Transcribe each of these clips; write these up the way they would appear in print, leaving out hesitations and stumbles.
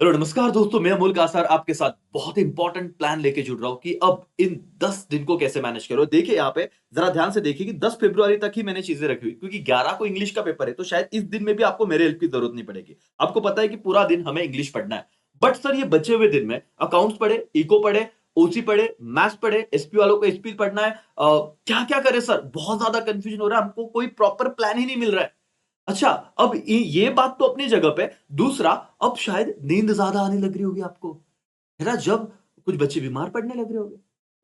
Hello नमस्कार दोस्तों, मैं अमोल कासार आपके साथ बहुत इंपॉर्टेंट प्लान लेके जुड़ रहा हूँ कि अब इन 10 दिन को कैसे मैनेज करो। देखिए यहाँ पे जरा ध्यान से देखिए कि 10 फरवरी तक ही मैंने चीजें रखी हुई, क्योंकि 11 को इंग्लिश का पेपर है, तो शायद इस दिन में भी आपको मेरे हेल्प की जरूरत नहीं पड़ेगी। आपको पता है कि पूरा दिन हमें इंग्लिश पढ़ना है। बट सर, ये बचे हुए दिन में अकाउंट्स पढ़े, इको पढ़े, ओसी पढ़े, मैथ्स पढ़े, एसपी वालों को एसपी पढ़ना है। क्या क्या करे सर, बहुत ज्यादा कंफ्यूजन हो रहा है, हमको कोई प्रॉपर प्लान ही नहीं मिल रहा है। अच्छा, अब ये बात तो अपनी जगह पे। दूसरा, अब शायद नींद ज्यादा आने लग रही होगी आपको, है ना? जब कुछ बच्चे बीमार पड़ने लग रहे होंगे।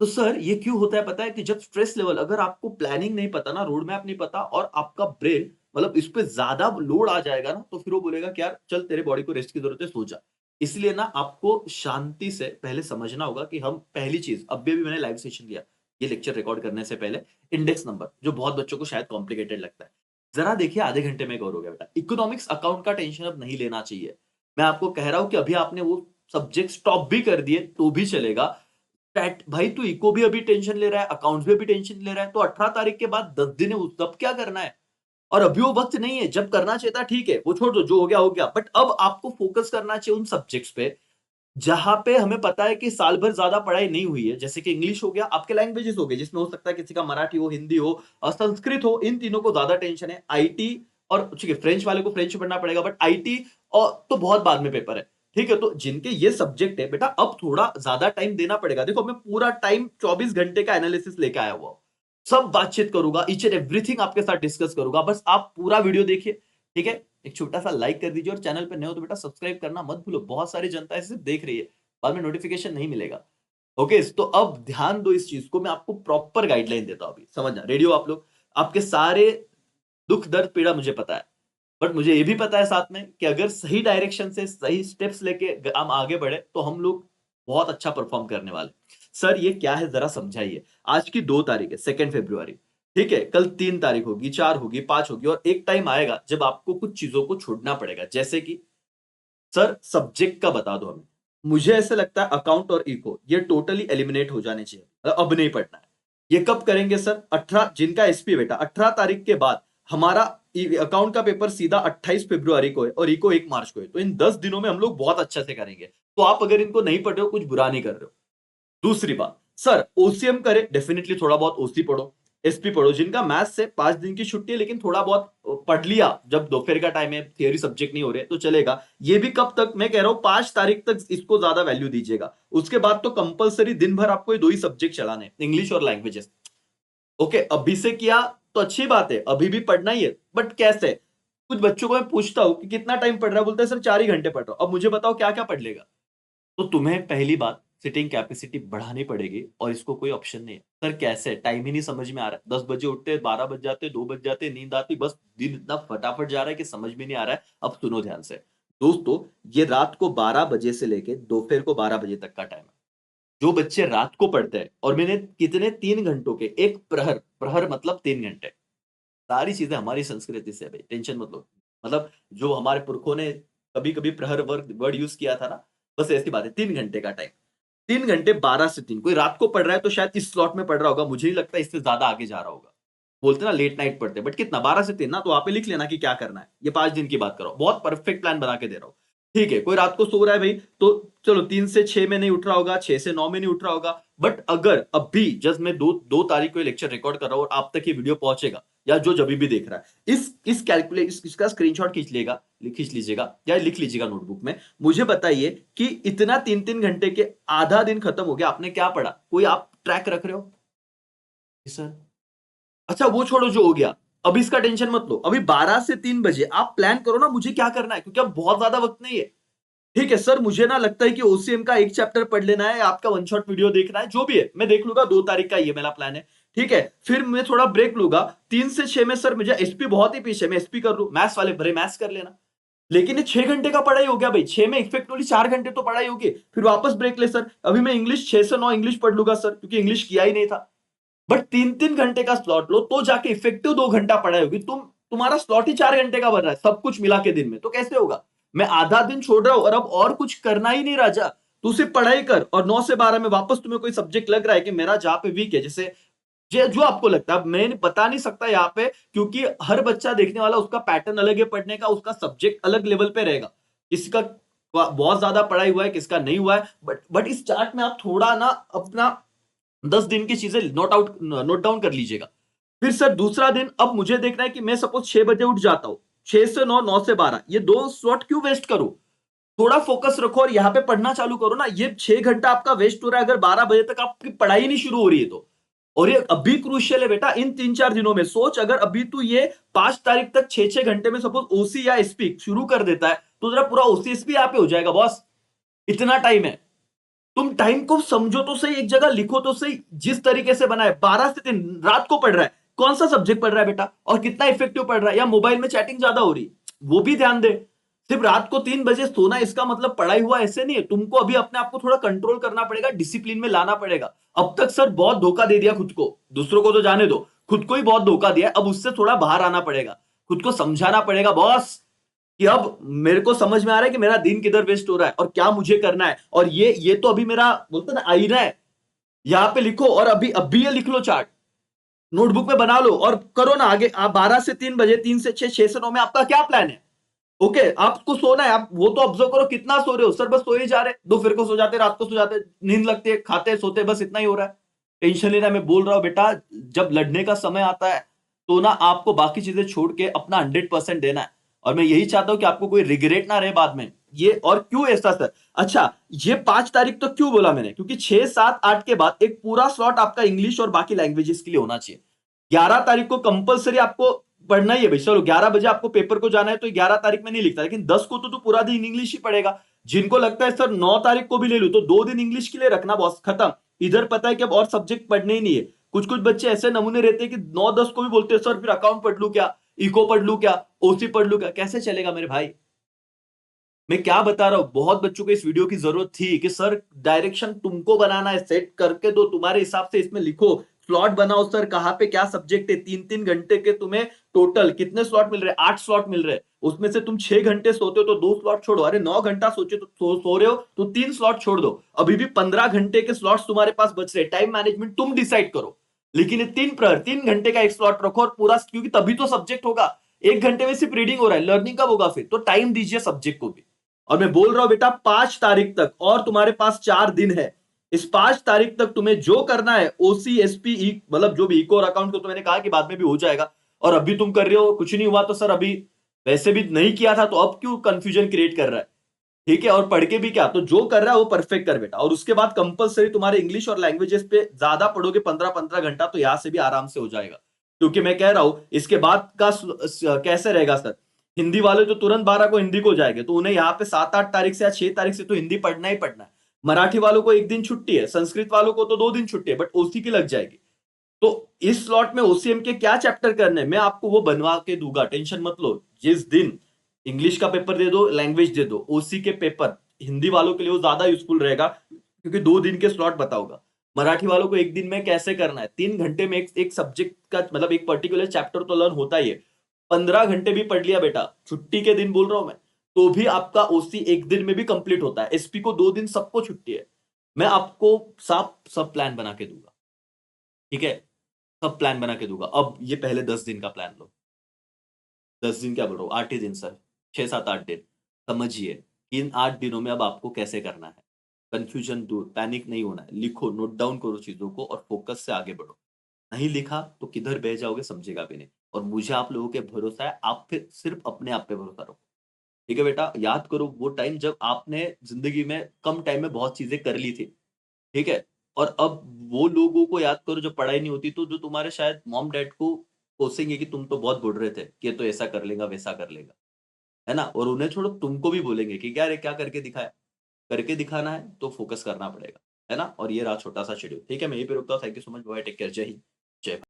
तो सर, ये क्यों होता है पता है? कि जब स्ट्रेस लेवल, अगर आपको प्लानिंग नहीं पता ना, रोड मैप नहीं पता, और आपका ब्रेन मतलब इस पे ज्यादा लोड आ जाएगा ना, तो फिर वो बोलेगा कि यार चल, तेरे बॉडी को रेस्ट की जरूरत है, सो जा। इसलिए ना आपको शांति से पहले समझना होगा कि हम पहली चीज, अभी भी मैंने लाइव सेशन लिया ये लेक्चर रिकॉर्ड करने से पहले, इंडेक्स नंबर जो बहुत बच्चों को शायद कॉम्प्लिकेटेड लगता है, जरा देखिए आधे घंटे में कवर हो गया बेटा। इकोनॉमिक्स अकाउंट का टेंशन अब नहीं लेना चाहिए। मैं आपको कह रहा हूं कि अभी आपने वो सब्जेक्ट स्टॉप भी कर दिए तो भी चलेगा। टैट भाई, तू इको भी अभी टेंशन ले रहा है, अकाउंट्स भी अभी टेंशन ले रहा है, तो 18 तारीख के बाद 10 दिन है, उस तब क्या करना है? और अभी वो वक्त नहीं है, जब करना चाहिए था ठीक है, वो छोड़ दो, जो हो गया हो गया। बट अब आपको फोकस करना चाहिए उन सब्जेक्ट्स पे जहां पे हमें पता है कि साल भर ज्यादा पढ़ाई नहीं हुई है। जैसे कि इंग्लिश हो गया, आपके लैंग्वेजेस हो गए जिसमें हो सकता है किसी का मराठी हो, हिंदी हो और संस्कृत हो, इन तीनों को ज्यादा टेंशन है। आईटी, और ठीक है फ्रेंच वाले को फ्रेंच पढ़ना पड़ेगा, बट आईटी और तो बहुत बाद में पेपर है। ठीक है, तो जिनके ये सब्जेक्ट है बेटा, अब थोड़ा ज्यादा टाइम देना पड़ेगा। देखो, मैं पूरा टाइम 24 घंटे का एनालिसिस लेके आया हुआ हूं, सब बातचीत करूंगा, ईच एंड एवरीथिंग आपके साथ डिस्कस करूंगा। बस आप पूरा वीडियो देखिए, ठीक है? एक छोटा सा लाइक कर दीजिए, और चैनल पे नए हो तो बेटा सब्सक्राइब करना मत भूलो, बहुत सारी जनता इसे देख रही है, बाद में नोटिफिकेशन नहीं मिलेगा। ओके, तो अब ध्यान दो इस चीज को, मैं आपको प्रॉपर गाइडलाइन देता हूं। अभी समझना रेडियो आप लोग, आपके सारे दुख दर्द पीड़ा मुझे पता है, बट मुझे ये भी पता है साथ में कि अगर सही डायरेक्शन से सही स्टेप्स लेके हम आगे बढ़े तो हम लोग बहुत अच्छा परफॉर्म करने वाले। सर, ये क्या है जरा समझाइए। आज की 2 तारीख है, 2 फरवरी। ठीक है, कल 3 तारीख होगी, 4 होगी, 5 होगी, और एक टाइम आएगा जब आपको कुछ चीजों को छोड़ना पड़ेगा। जैसे कि सर, सब्जेक्ट का बता दो हमें। मुझे ऐसे लगता है अकाउंट और इको ये टोटली एलिमिनेट हो जाने चाहिए, मतलब अब नहीं पढ़ना है। ये कब करेंगे सर? 18, जिनका एसपी बेटा 18 तारीख के बाद, हमारा अकाउंट का पेपर सीधा 28 फरवरी को है और इको 1 मार्च को है, तो इन 10 दिनों में हम लोग बहुत अच्छे से करेंगे। तो आप अगर इनको नहीं पढ़ रहे हो, कुछ बुरा नहीं कर रहे हो। दूसरी बात, सर ओसीएम करे, डेफिनेटली थोड़ा बहुत ओसी पढ़ो, एसपी पढ़ो। जिनका मैथ्स से 5 दिन की छुट्टी है लेकिन थोड़ा बहुत पढ़ लिया, जब दोपहर का टाइम है, थियरी सब्जेक्ट नहीं हो रहे तो चलेगा। ये भी कब तक, मैं कह रहा हूं 5 तारीख तक इसको ज्यादा वैल्यू दीजिएगा। उसके बाद तो कंपलसरी दिन भर आपको ये दो ही सब्जेक्ट चलाने, इंग्लिश और लैंग्वेजेस। ओके, अभी से किया तो अच्छी बात है, अभी भी पढ़ना ही है, बट कैसे? कुछ बच्चों को मैं पूछता हूं कि कितना टाइम पढ़ रहा है, बोलते हैं सर 4 ही घंटे पढ़ रहा हूं। अब मुझे बताओ क्या क्या पढ़ लेगा? तो तुम्हें पहली बात सिटिंग कैपेसिटी बढ़ानी पड़ेगी, और इसको कोई ऑप्शन नहीं है। सर कैसे? टाइम ही नहीं समझ में आ रहा है। 10 बजे उठते, 12 बज जाते, 2 बज जाते, नींद आती, बस दिन इतना फटाफट जा रहा है कि समझ में नहीं आ रहा है। अब सुनो ध्यान से दोस्तों, ये रात को 12 बजे से लेके दोपहर को 12 बजे तक का टाइम है। जो बच्चे रात को पढ़ते हैं, और मैंने कितने 3 घंटों के, एक प्रहर, प्रहर मतलब 3 घंटे, सारी चीजें हमारी संस्कृति से है भाई, टेंशन मत लो। मतलब जो हमारे पुरखों ने कभी कभी प्रहर वर्ड वर्ड यूज किया था ना, बस ऐसी बात है। 3 घंटे का टाइम, 3 घंटे, 12 से 3। कोई रात को पढ़ रहा है तो शायद इस स्लॉट में पढ़ रहा होगा, मुझे नहीं लगता इससे ज्यादा आगे जा रहा होगा। बोलते ना लेट नाइट पढ़ते, बट कितना, 12 से 3 ना, तो आप लिख लेना कि क्या करना है। ये 5 दिन की बात करो, बहुत परफेक्ट प्लान बना के दे रहा हूं। ठीक है, कोई रात को सो रहा है भाई, तो चलो 3 से 6 में नहीं उठ रहा होगा, 6 से 9 में नहीं उठ रहा होगा। बट अगर अभी जस्ट मैं 2 तारीख को ये लेक्चर रिकॉर्ड कर रहा हूं और आप तक ये वीडियो पहुंचेगा, या जो जब भी देख रहा है, इस कैलकुलेट इसका स्क्रीनशॉट खींच लीजिएगा या लिख लीजिएगा नोटबुक में। मुझे बताइए कि इतना 3-3 घंटे के, आधा दिन खत्म हो गया, आपने क्या पढ़ा? कोई आप ट्रैक रख रहे हो? सर, अच्छा वो छोड़ो जो हो गया, अभी इसका टेंशन मत लो। अभी 12 से 3 बजे आप प्लान करो ना, मुझे क्या करना है, क्योंकि अब बहुत ज्यादा वक्त नहीं है। ठीक है सर, मुझे ना लगता है कि ओसीएम का एक चैप्टर पढ़ लेना है, आपका वन शॉट वीडियो देखना है, जो भी है मैं देख लूंगा। 2 तारीख का ये मेरा प्लान है। ठीक है, फिर मैं थोड़ा ब्रेक लूंगा 3 से 6 में। सर मुझे एसपी बहुत ही पीछे, मैं एसपी कर लू, मैथ्स वाले भरे मैथ्स कर लेना। लेकिन ये 6 घंटे का पढ़ाई हो गया भाई, 6 में इफेक्टिवली 4 घंटे तो पढ़ाई होगी। फिर वापस ब्रेक ले सर, अभी मैं इंग्लिश 6 से 9 इंग्लिश पढ़ लूंगा सर, क्योंकि इंग्लिश किया ही नहीं था। बट 3-3 घंटे का स्लॉट लो, तो जाके इफेक्टिव 2 घंटा पढ़ाई होगी। तुम्हारा स्लॉट ही 4 घंटे का बन रहा है, सब कुछ मिला के दिन में, तो कैसे होगा? मैं आधा दिन छोड़ रहा हूं और अब और कुछ करना ही नहीं राजा। तू सिर्फ पढ़ाई कर, और 9 से 12 में वापस तुम्हें कोई सब्जेक्ट लग रहा है कि मेरा जहां पे वीक है, जैसे जो जो आपको लगता है, मैं बता नहीं सकता यहाँ पे, क्योंकि हर बच्चा देखने वाला, उसका पैटर्न अलग है पढ़ने का, उसका सब्जेक्ट अलग लेवल पे रहेगा। किसी का बहुत ज्यादा पढ़ाई हुआ है, किसका नहीं हुआ है, बट इस चार्ट में आप थोड़ा ना अपना 10 दिन की चीजें नोट डाउन कर लीजिएगा। फिर सर दूसरा दिन, अब मुझे देखना है कि मैं सपोज 6 बजे उठ जाता हूं, 6 से 9, 9 से 12, ये 2 स्लॉट क्यों वेस्ट करूं? थोड़ा फोकस रखो और यहाँ पे पढ़ना चालू करो ना। ये 6 घंटा आपका वेस्ट हो रहा है अगर 12 बजे तक आपकी पढ़ाई नहीं शुरू हो रही है तो। और ये अभी क्रूशियल है बेटा, इन 3-4 दिनों में सोच, अगर अभी तू ये 5 तारीख तक 6-6 घंटे में सपोज ओसी या एसपी शुरू कर देता है, तो जरा पूरा ओसी एसपी यहाँ पे हो जाएगा बॉस। इतना टाइम है, तुम टाइम को समझो तो सही, एक जगह लिखो तो सही। जिस तरीके से बना है, 12 से 3 रात को पढ़ रहा है, कौन सा सब्जेक्ट पढ़ रहा है बेटा, और कितना इफेक्टिव पढ़ रहा है, या मोबाइल में चैटिंग ज्यादा हो रही है, वो भी ध्यान दे। सिर्फ रात को 3 बजे सोना इसका मतलब पढ़ाई हुआ ऐसे नहीं है। तुमको अभी अपने आप को थोड़ा कंट्रोल करना पड़ेगा, डिसिप्लिन में लाना पड़ेगा। अब तक सर बहुत धोखा दे दिया खुद को, दूसरों को तो जाने दो, खुद को ही बहुत धोखा दिया। अब उससे थोड़ा बाहर आना पड़ेगा, खुद को समझाना पड़ेगा बॉस कि अब मेरे को समझ में आ रहा है कि मेरा दिन किधर वेस्ट हो रहा है और क्या मुझे करना है। और ये तो अभी मेरा बोलते ना आईना है, यहां पे लिखो, और अभी अभी ये लिख लो चार्ट, नोटबुक में बना लो और करो ना आगे। आप 12 से 3 बजे, 3 से 6, 6 से 9 में आपका क्या प्लान है? ओके, आपको सोना है, आप वो तो ऑब्जर्व करो कितना सो रहे हो। सर बस सो ही जा रहे, दोपहर को सो जाते, रात को सो जाते, नींद लगती है, खाते सोते, बस इतना ही हो रहा है। टेंशन लेना, मैं बोल रहा हूं बेटा, जब लड़ने का समय आता है तो ना आपको बाकी चीजें छोड़ के अपना 100% देना है। और मैं यही चाहता हूं कि आपको कोई रिग्रेट ना रहे बाद में। ये और क्यों ऐसा सर? अच्छा, ये 5 तारीख तो क्यों बोला मैंने, क्योंकि 6, 7, 8 के बाद एक पूरा स्लॉट आपका इंग्लिश और बाकी लैंग्वेजेस के लिए होना चाहिए। 11 तारीख को कंपलसरी आपको पढ़ना ही है भाई। चलो 11 बजे आपको पेपर को जाना है तो 11 तारीख में नहीं लिखता, लेकिन 10 को तो तू पूरा दिन इंग्लिश ही पढ़ेगा। जिनको लगता है सर 9 तारीख को भी ले लू, तो 2 दिन इंग्लिश के लिए रखना बॉस, खत्म। इधर पता है कि अब और सब्जेक्ट पढ़ने ही नहीं है। कुछ कुछ बच्चे ऐसे नमूने रहते हैं कि 9-10 को भी बोलते हैं सर फिर अकाउंट पढ़ लू क्या, इको पढ़ लू क्या, ओसी पढ़ लू क्या? कैसे चलेगा मेरे भाई? मैं क्या बता रहा हूं, बहुत बच्चों को इस वीडियो की जरूरत थी कि सर डायरेक्शन तुमको बनाना है, सेट करके दो, तुम्हारे हिसाब से इसमें लिखो, स्लॉट बनाओ सर, कहां पे क्या सब्जेक्ट है। 3-3 घंटे के तुम्हें टोटल कितने स्लॉट मिल रहे हैं? 8 स्लॉट मिल रहे हैं। उसमें से तुम 6 घंटे सोते हो तो 2 स्लॉट छोड़ो। अरे 9 घंटा सोचे तो सो रहे हो तो 3 स्लॉट छोड़ दो। अभी भी 15 घंटे के स्लॉट्स तुम्हारे पास बच रहे। टाइम मैनेजमेंट तुम डिसाइड करो, लेकिन ये 3 घंटे का एक स्लॉट रखो और पूरा, क्योंकि तभी तो सब्जेक्ट होगा। 1 घंटे में सिर्फ रीडिंग हो रहा है, लर्निंग कब होगा फिर? तो टाइम दीजिए सब्जेक्ट को भी। और मैं बोल रहा हूं बेटा 5 तारीख तक, और तुम्हारे पास 4 दिन है। इस 5 तारीख तक तुम्हें जो करना है, ओसी एसपी मतलब जो भी इको और अकाउंट को, तो मैंने कहा कि बाद में भी हो जाएगा। और अभी तुम कर रहे हो, कुछ नहीं हुआ तो सर अभी वैसे भी नहीं किया था, तो अब क्यों कंफ्यूजन क्रिएट कर रहा है? ठीक है, और पढ़ के भी क्या, तो जो कर रहा है वो परफेक्ट कर बेटा। और उसके बाद कंपलसरी तुम्हारे इंग्लिश और लैंग्वेजेस पे ज्यादा पढ़ोगे, 15-15 घंटा, तो यहां से भी आराम से हो जाएगा। क्योंकि मैं कह रहा हूं इसके बाद का कैसे रहेगा सर, हिंदी वाले तो तुरंत 12 को हिंदी को जाएंगे, तो उन्हें यहाँ पे 7-8 तारीख से या 6 तारीख से तो हिंदी पढ़ना ही पढ़ना है। मराठी वालों को 1 दिन छुट्टी है, संस्कृत वालों को तो 2 दिन छुट्टी है, बट ओसी की लग जाएगी। तो इस स्लॉट में ओसीएम के क्या चैप्टर करने हैं, मैं आपको वो बनवा के दूंगा, टेंशन मत लो। जिस दिन इंग्लिश का पेपर दे दो, लैंग्वेज दे दो, ओसी के पेपर हिंदी वालों के लिए वो ज्यादा यूजफुल रहेगा, क्योंकि 2 दिन के स्लॉट बताऊंगा। मराठी वालों को 1 दिन में कैसे करना है, 3 घंटे में एक सब्जेक्ट का मतलब एक पर्टिकुलर चैप्टर तो लर्न होता ही है। 15 घंटे भी पढ़ लिया बेटा, छुट्टी के दिन बोल रहा हूं मैं, तो भी आपका ओसी 1 दिन में भी कंप्लीट होता है। एसपी को 2 दिन, सबको छुट्टी है। मैं आपको साफ सब प्लान बना के दूंगा, ठीक है, सब प्लान बना के दूंगा। अब ये पहले 10 दिन का प्लान लो। 10 दिन क्या बोल रहा हूँ, 8 ही दिन सर, 6-7-8 दिन। समझिए इन 8 दिनों में अब आपको कैसे करना है। कंफ्यूजन दूर, पैनिक नहीं होना है, लिखो, नोट डाउन करो चीजों को और फोकस से आगे बढ़ो। नहीं लिखा तो किधर बह जाओगे, समझेगा भी नहीं। और मुझे आप लोगों के भरोसा है, आप फिर सिर्फ अपने आप पे भरोसा रखो। ठीक है बेटा, याद करो वो टाइम जब आपने जिंदगी में कम टाइम में बहुत चीजें कर ली थी, ठीक है? और अब वो लोगों को याद करो जो पढ़ाई नहीं होती, तो जो तुम्हारे शायद मॉम डैड को कोसेंगे कि तुम तो बहुत बुढ़ रहे थे, कि ये तो ऐसा कर लेगा, वैसा कर लेगा, है ना? और उन्हें छोड़ो, तुमको भी बोलेंगे कि क्या रे, क्या करके दिखाया? करके दिखाना है तो फोकस करना पड़ेगा, है ना? और ये रहा छोटा सा शेड्यूल। ठीक है, मैं यहीं पे रुकता हूँ। Thank you so much, bye, take care, जय हिंद, जय भारत।